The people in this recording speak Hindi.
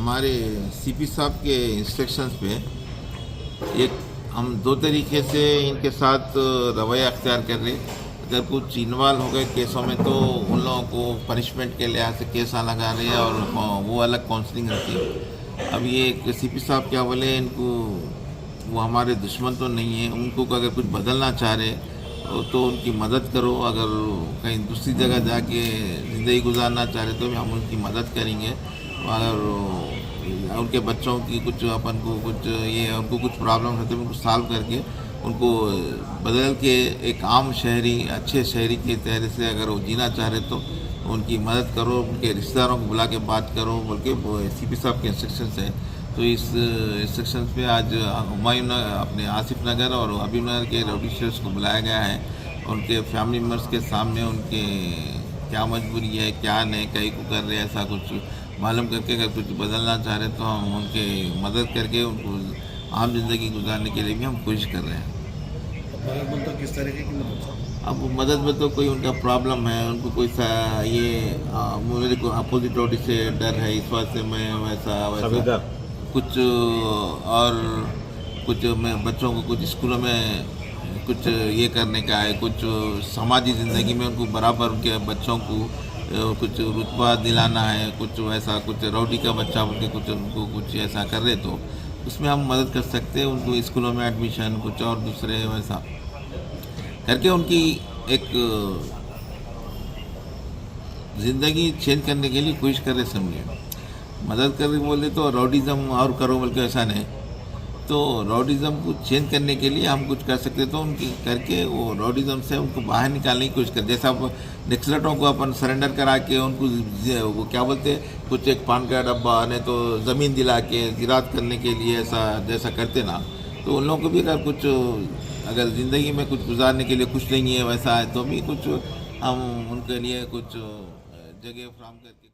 हमारे सीपी साहब के इंस्ट्रक्शंस पे एक हम दो तरीके से इनके साथ रवैया अख्तियार कर रहे। अगर कुछ इन्वॉल्व हो गए केसों में तो उन लोगों को पनिशमेंट के लिहाज से केस लगा रहे हैं और वो अलग काउंसलिंग रहती है। अब ये सीपी साहब क्या बोले, इनको वो हमारे दुश्मन तो नहीं है, उनको अगर कुछ बदलना चाह रहे तो उनकी मदद करो। अगर कहीं दूसरी जगह जाके ज़िंदगी गुजारना चाह रहे तो भी हम उनकी मदद करेंगे। अगर उनके बच्चों की कुछ अपन को कुछ ये उनको कुछ प्रॉब्लम है तो उनको सॉल्व करके उनको बदल के एक आम शहरी अच्छे शहरी के तरह से अगर वो जीना चाह रहे तो उनकी मदद करो, उनके रिश्तेदारों को बुला के बात करो बोल के सीपी साहब के इंस्ट्रक्शंस हैं। तो इस इंस्ट्रक्शंस पे आज हुमायूं अपने आसिफ नगर और हबीब नगर के राउडी शीटर्स को बुलाया गया है। उनके फैमिली मेम्बर्स के सामने उनके क्या मजबूरी है क्या नहीं कहीं को कर रहे हैं ऐसा कुछ मालूम करके अगर कुछ बदलना चाह रहे तो हम उनके मदद करके उनको आम जिंदगी गुजारने के लिए भी हम कोशिश कर रहे हैं। मदद तो किस तरीके की मदद? अब मदद में तो कोई उनका प्रॉब्लम है, उनको कोई सा ये मेरे को अपोजिट रोटी से डर है, इस बात से मैं वैसा कुछ और कुछ मैं बच्चों को कुछ स्कूलों में कुछ ये करने का है, कुछ समाजी ज़िंदगी में उनको बराबर उनके बच्चों को कुछ रुतबा दिलाना है, कुछ वैसा कुछ राउडी का बच्चा उनके कुछ उनको कुछ ऐसा कर रहे तो उसमें हम मदद कर सकते हैं। उनको स्कूलों में एडमिशन कुछ और दूसरे वैसा करके उनकी एक ज़िंदगी चेंज करने के लिए कोशिश कर रहे। समझे, मदद कर बोले तो राउडिज़म और करो बोल के ऐसा नहीं, तो राउडिज़म को चेंज करने के लिए हम कुछ कर सकते तो उनकी करके वो राउडिज़म से उनको बाहर निकालने की कोशिश कर। जैसा आप नक्सलेटों को अपन सरेंडर करा के उनको वो क्या बोलते कुछ एक पान का डब्बा नहीं तो ज़मीन दिला के ज़िरात करने के लिए ऐसा जैसा करते ना, तो उन लोगों को भी अगर कुछ अगर ज़िंदगी में कुछ गुजारने के लिए कुछ नहीं है वैसा है तो भी कुछ हम उनके लिए कुछ जगह फ्राहम करके